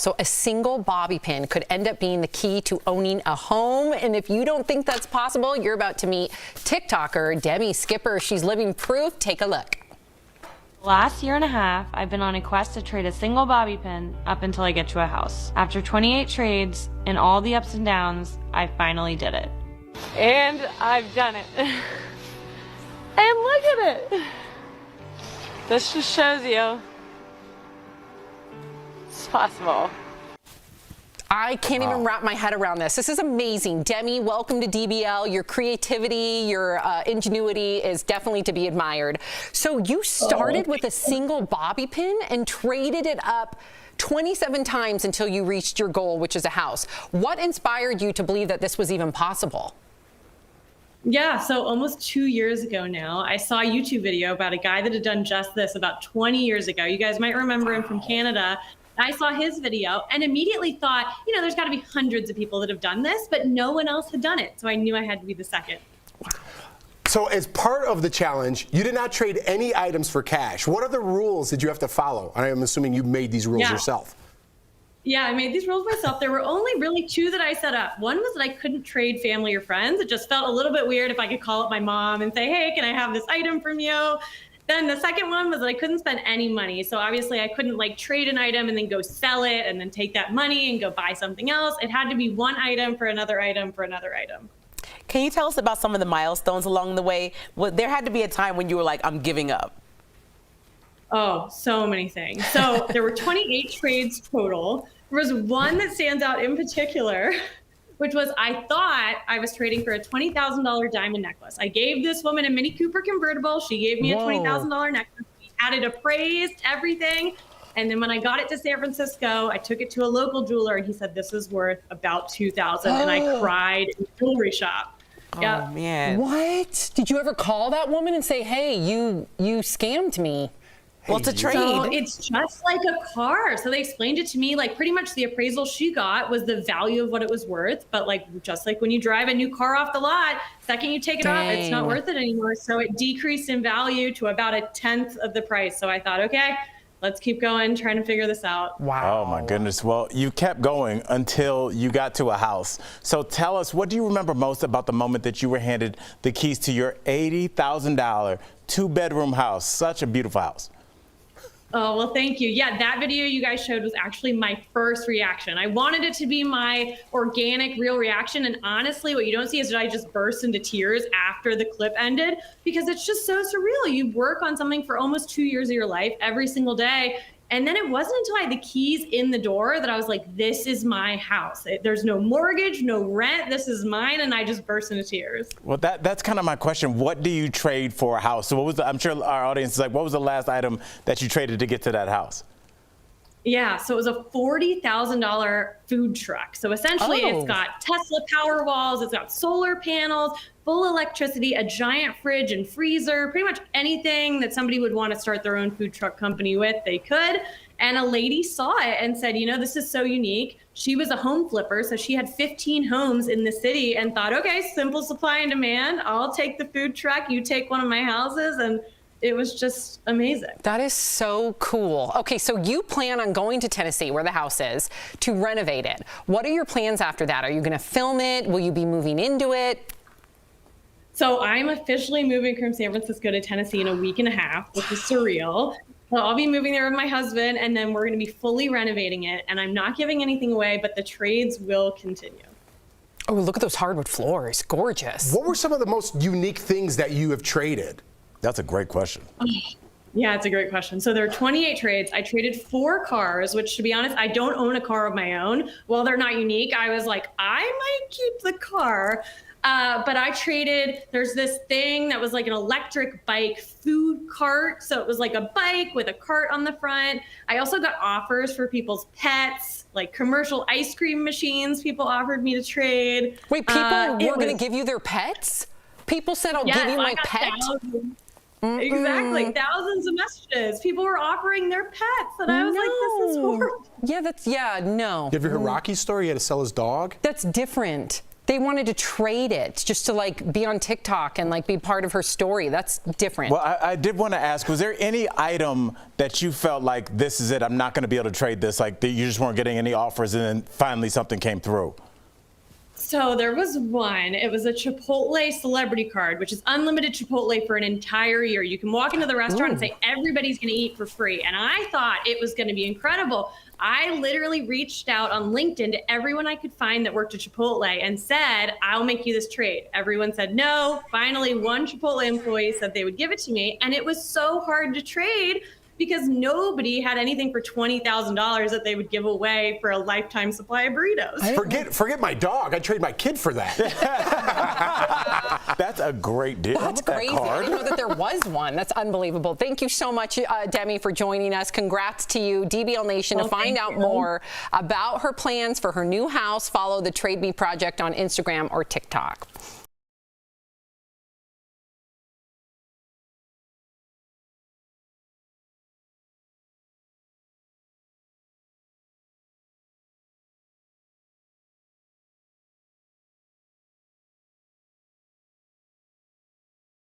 so a single bobby pin could end up being the key to owning a home. And if you don't think that's possible, you're about to meet TikToker Demi Skipper. She's living proof. Take a look. Last year and a half, I've been on a quest to trade a single bobby pin up until I get to a house. After 28 trades and all the ups and downs, I finally did it. And I've done it. And look at it. This just shows you it's possible. I can't even wrap my head around this. This is amazing. Demi, welcome to DBL. Your creativity, your ingenuity is definitely to be admired. So you started with a single bobby pin and traded it up 27 times until you reached your goal, which is a house. What inspired you to believe that this was even possible? Yeah, so almost 2 years ago now, I saw a YouTube video about a guy that had done just this about 20 years ago. You guys might remember him from Canada. I saw his video and immediately thought, you know, there's got to be hundreds of people that have done this, but no one else had done it. So I knew I had to be the second. So as part of the challenge, you did not trade any items for cash. What other rules did you have to follow? I am assuming you made these rules yourself. Yeah, I made these rules myself. There were only really two that I set up. One was that I couldn't trade family or friends. It just felt a little bit weird if I could call up my mom and say, hey, can I have this item from you? Then the second one was that I couldn't spend any money. So obviously I couldn't like trade an item and then go sell it and then take that money and go buy something else. It had to be one item for another item for another item. Can you tell us about some of the milestones along the way? Well, there had to be a time when you were like, I'm giving up. Oh, so many things. So there were 28 trades total. There was one that stands out in particular, which was I thought I was trading for a $20,000 diamond necklace. I gave this woman a Mini Cooper convertible. She gave me a $20,000 necklace. We had it appraised, everything. And then when I got it to San Francisco, I took it to a local jeweler and he said, this is worth about $2,000. And I cried in the jewelry shop. Oh, man. What? Did you ever call that woman and say, hey, you scammed me? Well, to trade. So it's just like a car. So they explained it to me, like pretty much the appraisal she got was the value of what it was worth. But like, just like when you drive a new car off the lot, second you take it off, it's not worth it anymore. So it decreased in value to about 1/10 of the price. So I thought, okay, let's keep going, trying to figure this out. Wow. Oh my goodness. Well, you kept going until you got to a house. So tell us, what do you remember most about the moment that you were handed the keys to your $80,000 2-bedroom house? Such a beautiful house. Oh, well, thank you. Yeah, that video you guys showed was actually my first reaction. I wanted it to be my organic, real reaction. And honestly, what you don't see is that I just burst into tears after the clip ended because it's just so surreal. You work on something for almost 2 years of your life every single day. And then it wasn't until I had the keys in the door that I was like, this is my house. There's no mortgage, no rent. This is mine. And I just burst into tears. Well, that's kind of my question. What do you trade for a house? So what was I'm sure our audience is like, what was the last item that you traded to get to that house? Yeah, so it was a $40,000 food truck. So essentially it's got Tesla power walls, it's got solar panels, full electricity, a giant fridge and freezer, pretty much anything that somebody would want to start their own food truck company with, they could. And a lady saw it and said, you know, this is so unique. She was a home flipper, so she had 15 homes in the city and thought, okay, simple supply and demand. I'll take the food truck, you take one of my houses, and it was just amazing. That is so cool. Okay, so you plan on going to Tennessee, where the house is, to renovate it. What are your plans after that? Are you going to film it? Will you be moving into it? So I'm officially moving from San Francisco to Tennessee in a week and a half, which is surreal. So I'll be moving there with my husband, and then we're going to be fully renovating it. And I'm not giving anything away, but the trades will continue. Oh, look at those hardwood floors. Gorgeous. What were some of the most unique things that you have traded? That's a great question. Yeah, it's a great question. So there are 28 trades. I traded 4 cars, which to be honest, I don't own a car of my own. While they're not unique, I was like, I might keep the car. But I traded, there's this thing that was like an electric bike food cart. So it was like a bike with a cart on the front. I also got offers for people's pets, like commercial ice cream machines people offered me to trade. Wait, people were going to give you their pets? People said, I'll give you my pet? Exactly. Thousands of messages. People were offering their pets. And I was like, this is horrible. Yeah, no. You ever heard Rocky's story? He had to sell his dog? That's different. They wanted to trade it just to like be on TikTok and like be part of her story. That's different. Well, I did want to ask, was there any item that you felt like, this is it, I'm not going to be able to trade this, like that you just weren't getting any offers and then finally something came through? So there was one. It was a Chipotle celebrity card, which is unlimited Chipotle for an entire year. You can walk into the restaurant and say, everybody's going to eat for free. And I thought it was going to be incredible. I literally reached out on LinkedIn to everyone I could find that worked at Chipotle and said, I'll make you this trade. Everyone said no. Finally, one Chipotle employee said they would give it to me. And it was so hard to trade because nobody had anything for $20,000 that they would give away for a lifetime supply of burritos. Forget my dog. I'd trade my kid for that. That's a great deal. That's crazy. I didn't know that there was one. That's unbelievable. Thank you so much, Demi, for joining us. Congrats to you. DBL Nation, to find out more about her plans for her new house, follow the Trade Me Project on Instagram or TikTok.